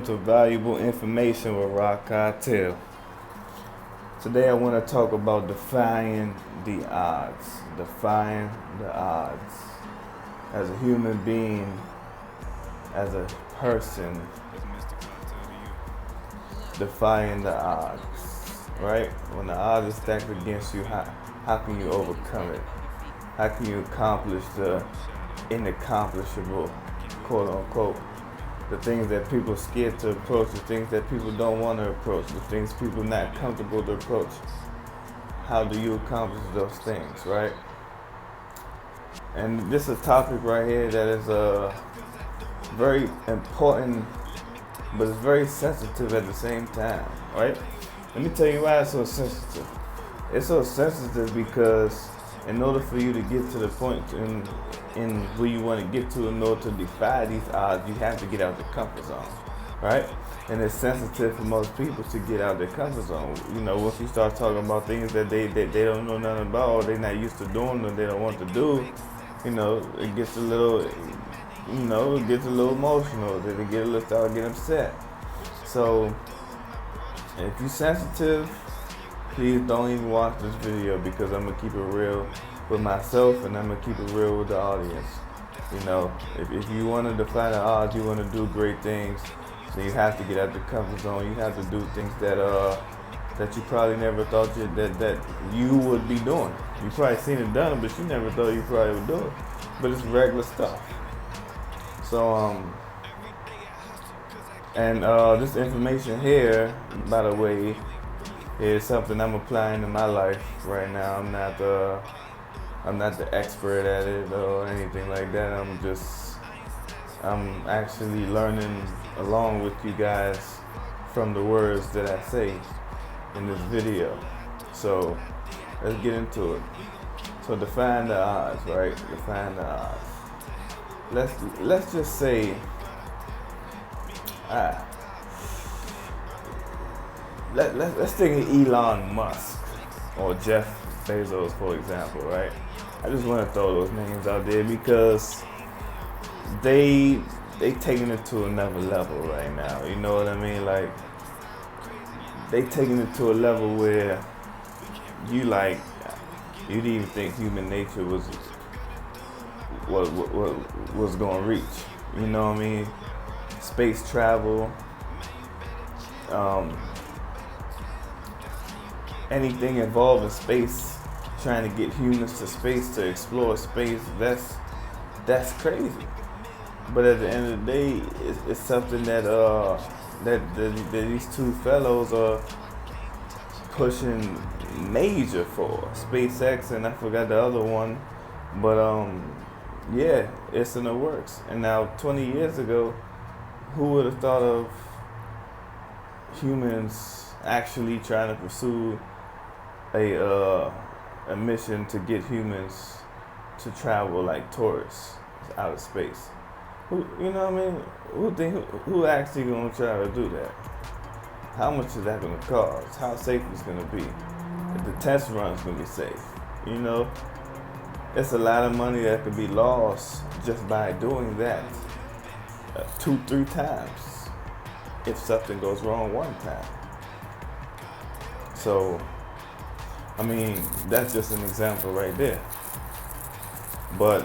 welcome to Valuable Information with Kartel. Today I want to talk about defying the odds. Defying the odds. As a human being, as a person, defying the odds. Right? When the odds are stacked against you, how can you overcome it? How can you accomplish the inaccomplishable, quote unquote? The things that people are scared to approach, the things that people don't want to approach, the things people not comfortable to approach. How do you accomplish those things, right? And this is a topic right here that is very important, but it's very sensitive at the same time, right? Let me tell you why it's so sensitive. It's so sensitive because in order for you to get to the point in where you want to get to, in order to defy these odds, you have to get out the comfort zone, right? And it's sensitive for most people to get out their comfort zone. You know, once you start talking about things that they don't know nothing about, or they're not used to doing, or they don't want to do, you know, it gets a little, it gets a little emotional. They start getting upset. So, if you're sensitive, please don't even watch this video, because I'm gonna keep it real with myself, and I'm gonna keep it real with the audience. You know, if you want to defy the odds, you want to do great things, then you have to get out the comfort zone. You have to do things that you probably never thought that you would be doing. You probably seen it done, but you never thought you probably would do it. But it's regular stuff. So this information here, by the way, is something I'm applying in my life right now. I'm not the expert at it or anything like that. I'm actually learning along with you guys from the words that I say in this video. So let's get into it. So define the odds, right? Define the odds. Let's just say let's take Elon Musk or Jeff Bezos, for example, right? I just want to throw those names out there because they taking it to another level right now. You know what I mean? Like, they taking it to a level where you didn't even think human nature was going to reach. You know what I mean? Space travel, anything involved in space, trying to get humans to space, to explore space, that's crazy. But at the end of the day, it's something that these two fellows are pushing major for. SpaceX, and I forgot the other one, but yeah, it's in the works. And now 20 years ago, who would have thought of humans actually trying to pursue a mission to get humans to travel like tourists out of space? You know what I mean? Who actually gonna try to do that? How much is that gonna cost? How safe is it gonna be? If the test run's gonna be safe? You know, it's a lot of money that could be lost just by doing that 2-3 times if something goes wrong one time. So, I mean, that's just an example right there. But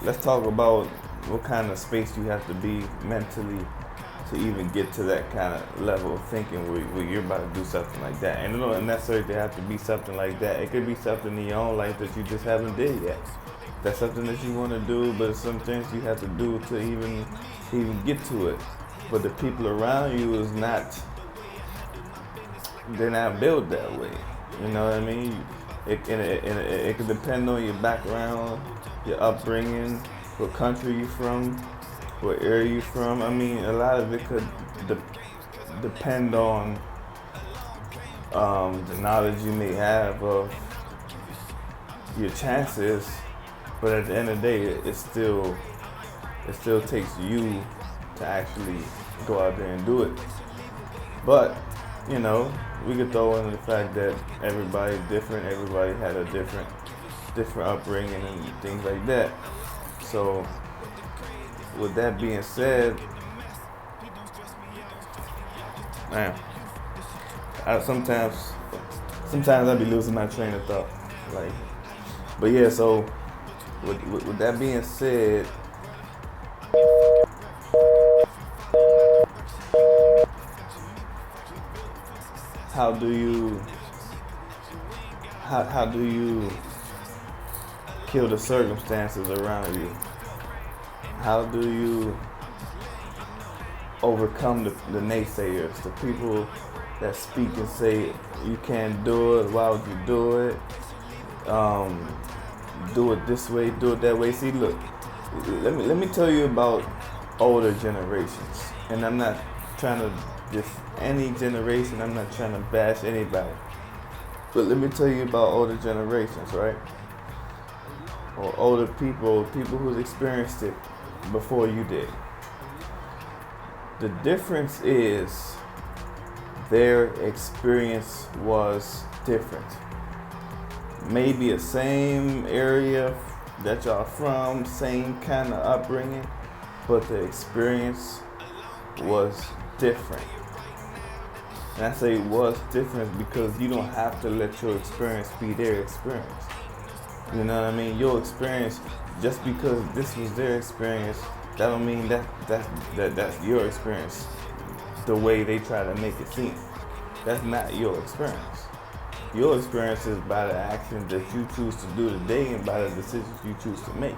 let's talk about what kind of space you have to be mentally to even get to that kind of level of thinking where you're about to do something like that. And it don't necessarily have to be something like that. It could be something in your own life that you just haven't did yet. That's something that you want to do, but some things you have to do to even get to it. But the people around you they're not built that way. You know what I mean? It can depend on your background, your upbringing, what country you're from, what area you're from. I mean, a lot of it could depend on the knowledge you may have of your chances, but at the end of the day, it still takes you to actually go out there and do it. But you know, we could throw in the fact that everybody's different. Everybody had a different upbringing and things like that. So, with that being said, Man, sometimes I be losing my train of thought. Like, but yeah. So with that being said, how do you how do you kill the circumstances around you? How do you overcome the naysayers, the people that speak and say you can't do it? Why would you do it? Do it this way, do it that way. See, look, let me tell you about older generations, and I'm not trying to diss any generation. I'm not trying to bash anybody, but let me tell you about older generations, right? Or older people who's experienced it before you did. The difference is their experience was different. Maybe a same area that y'all from, same kind of upbringing, but the experience was different. And I say was different because you don't have to let your experience be their experience. You know what I mean? Your experience, just because this was their experience, that don't mean that's your experience the way they try to make it seem. That's not your experience. Your experience is by the actions that you choose to do today and by the decisions you choose to make.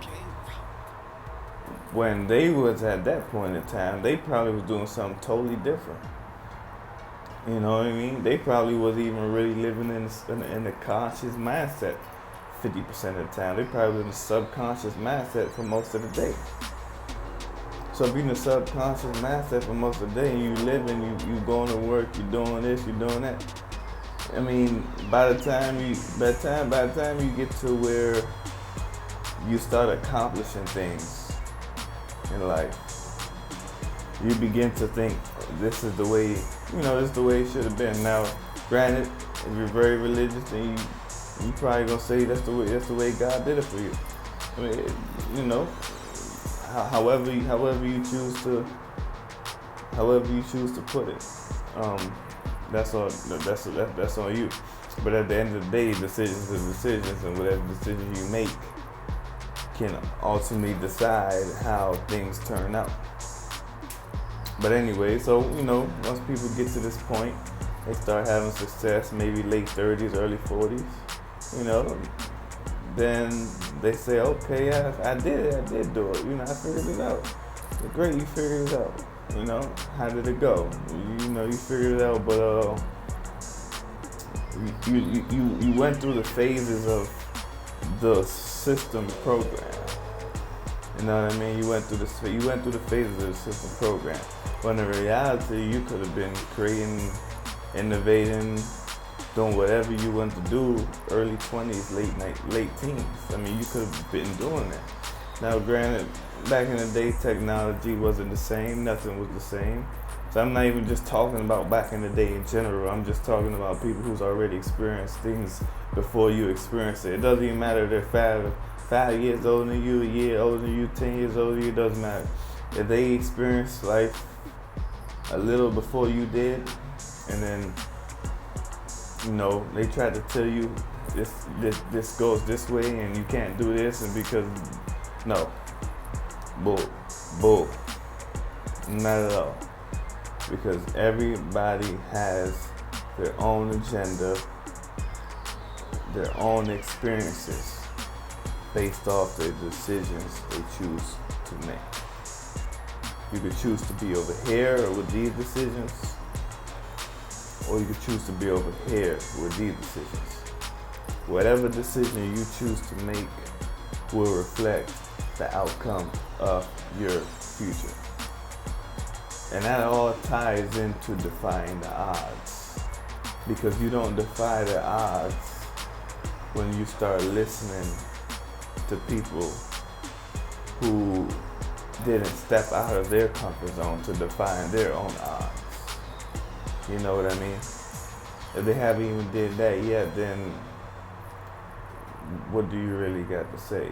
When they was at that point in time, they probably was doing something totally different. You know what I mean? They probably wasn't even really living in the conscious mindset 50% of the time. They probably was in the subconscious mindset for most of the day. So if you're in the subconscious mindset for most of the day and you living, you going to work, you're doing this, you're doing that. I mean, by the time you get to where you start accomplishing things in life, you begin to think this is the way, this is the way it should have been. Now, granted, if you're very religious, then you probably gonna say that's the way God did it for you. I mean, however you choose to put it. That's on you. But at the end of the day, decisions are decisions, and whatever decision you make can ultimately decide how things turn out. But anyway, so once people get to this point, they start having success, maybe late 30s, early 40s, then they say, okay, I did it, I did do it, I figured it out. Great, you figured it out. How did it go? You figured it out, but you went through the phases of the system program. You know what I mean? You went through the phases of the system program. When in reality, you could have been creating, innovating, doing whatever you wanted to do early 20s, late teens. I mean, you could have been doing that. Now, granted, back in the day, technology wasn't the same. Nothing was the same. So I'm not even just talking about back in the day in general. I'm just talking about people who's already experienced things before you experience it. It doesn't even matter if they're 5 years older than you, a year older than you, 10 years older than you. It doesn't matter. If they experienced life a little before you did, and then they tried to tell you this goes this way and you can't do this, and because no, bull, not at all. Because everybody has their own agenda, their own experiences based off the decisions they choose to make. You could choose to be over here with these decisions, or you could choose to be over here with these decisions. Whatever decision you choose to make will reflect the outcome of your future. And that all ties into defying the odds. Because you don't defy the odds when you start listening to people who didn't step out of their comfort zone to defy their own odds. You know what I mean? If they haven't even did that yet, then what do you really got to say?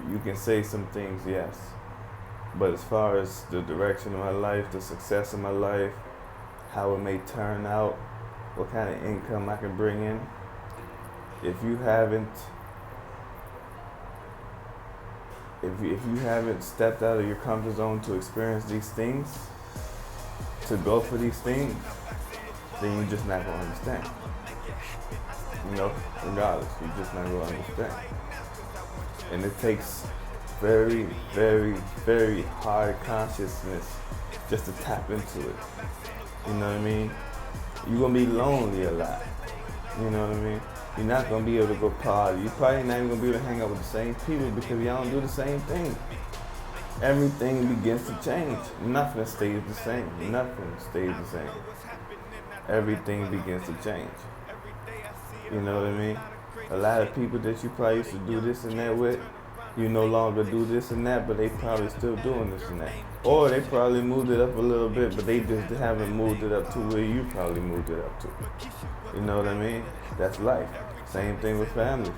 You can say some things, yes. But as far as the direction of my life, the success of my life, how it may turn out, what kind of income I can bring in. If you haven't stepped out of your comfort zone to experience these things, to go for these things, then you're just not gonna understand. Regardless, you're just not gonna understand. And it takes very, very, very hard consciousness just to tap into it. You know what I mean? You're gonna be lonely a lot. You know what I mean? You're not gonna be able to go party. You're probably not even gonna be able to hang out with the same people because y'all don't do the same thing. Everything begins to change. Nothing stays the same. Nothing stays the same. Everything begins to change. You know what I mean? A lot of people that you probably used to do this and that with, you no longer do this and that, but they probably still doing this and that. Or they probably moved it up a little bit, but they just haven't moved it up to where you probably moved it up to. You know what I mean? That's life. Same thing with family.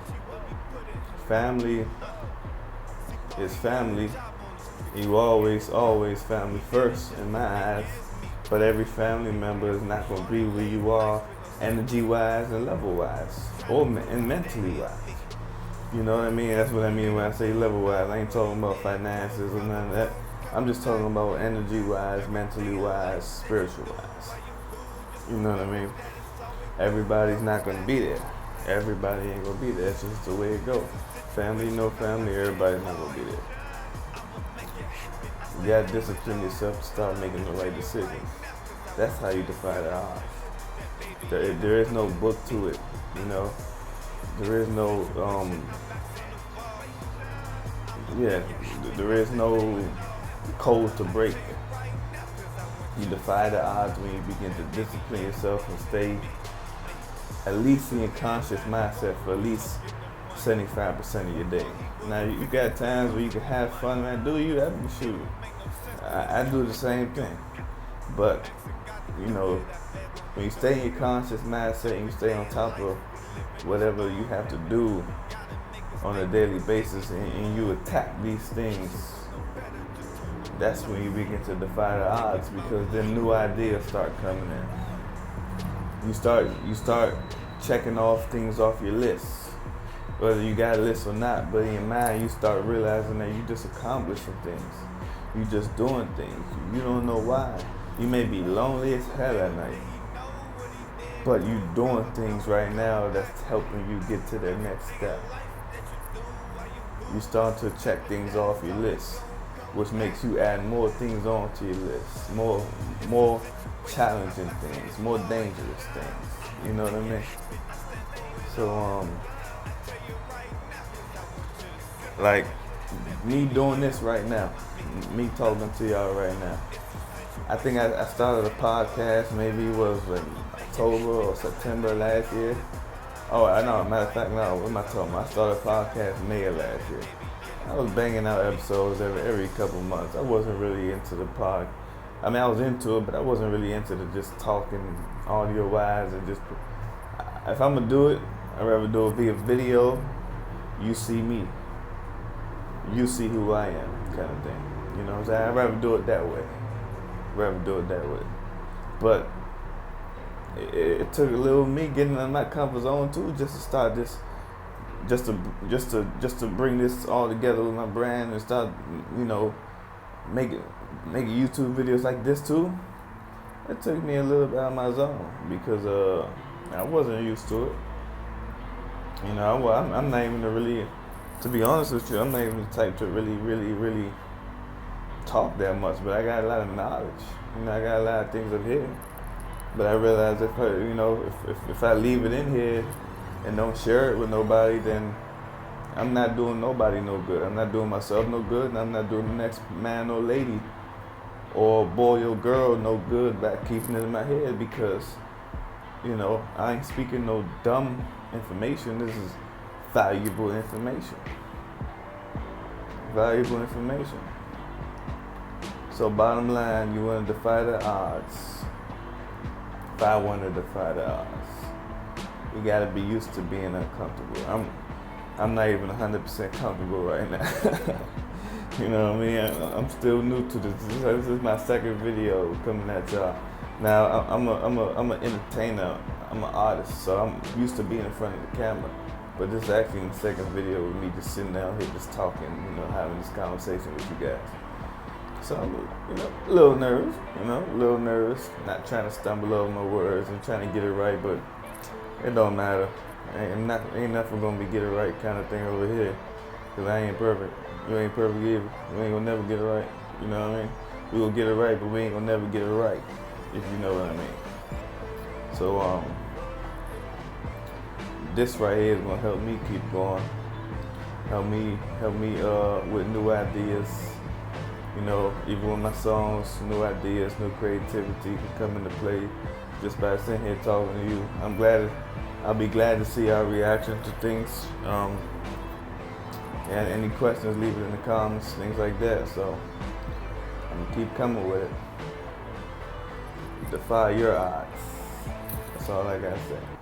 Family is family. You always family first in my eyes. But every family member is not going to be where you are energy-wise and level-wise. And mentally-wise. You know what I mean? That's what I mean when I say level-wise. I ain't talking about finances or none of that. I'm just talking about energy-wise, mentally-wise, spiritual-wise. You know what I mean? Everybody's not going to be there. Everybody ain't going to be there. That's just the way it goes. Family, no family, everybody's not going to be there. You got to discipline yourself to start making the right decisions. That's how you defy the odds. There is no book to it, There is no, there is no code to break. You defy the odds when you begin to discipline yourself and stay at least in your conscious mindset for at least 75% of your day. Now, you got times where you can have fun, man. Do you? Shoot. I do the same thing. But, when you stay in your conscious mindset and you stay on top of whatever you have to do on a daily basis and you attack these things, that's when you begin to defy the odds, because then new ideas start coming in. You start checking off things off your list, whether you got a list or not, but in your mind you start realizing that you just accomplishing things. You just doing things. You don't know why. You may be lonely as hell at night, but you doing things right now that's helping you get to the next step. You start to check things off your list, which makes you add more things onto your list, more challenging things, more dangerous things. You know what I mean? So, like me doing this right now, me talking to y'all right now. I think I started a podcast, maybe it was like October or September last year. Oh, I know, matter of fact, no, what am I talking about? I started a podcast May of last year. I was banging out episodes every couple months. I wasn't really into the pod. I mean, I was into it, but I wasn't really into the just talking audio-wise and just, if I'm gonna do it, I'd rather do it via video. You see me. You see who I am, kind of thing. You know what I'm saying? I'd rather do it that way. But it took a little me getting out of my comfort zone too, just to start this, just to bring this all together with my brand and start, making YouTube videos like this too. It took me a little bit out of my zone because I wasn't used to it. I'm not even to be honest with you, I'm not even the type to really talk that much, but I got a lot of knowledge. I got a lot of things up here. But I realize if I leave it in here and don't share it with nobody, then I'm not doing nobody no good. I'm not doing myself no good, and I'm not doing the next man or lady or boy or girl no good by keeping it in my head, because, I ain't speaking no dumb information. This is valuable information. So bottom line, you want to defy the odds. If I want to defy the odds, you got to be used to being uncomfortable. I'm not even 100% comfortable right now. You know what I mean? I'm still new to this. This is my second video coming at y'all. Now I'm an entertainer. I'm an artist, so I'm used to being in front of the camera. But this is actually the second video with me just sitting down here, just talking, having this conversation with you guys. So I'm, a little nervous, a little nervous. Not trying to stumble over my words. I'm trying to get it right, but it don't matter. Ain't nothing gonna be get it right kind of thing over here. Cause I ain't perfect. You ain't perfect either. You ain't gonna never get it right. You know what I mean? We gonna get it right, but we ain't gonna never get it right. If you know what I mean. So this right here is gonna help me keep going. Help me with new ideas. Even with my songs, new ideas, new creativity can come into play just by sitting here talking to you. I'll be glad to see our reaction to things. And any questions, leave it in the comments, things like that. So I'm gonna keep coming with it. Defy your odds. That's all I gotta say.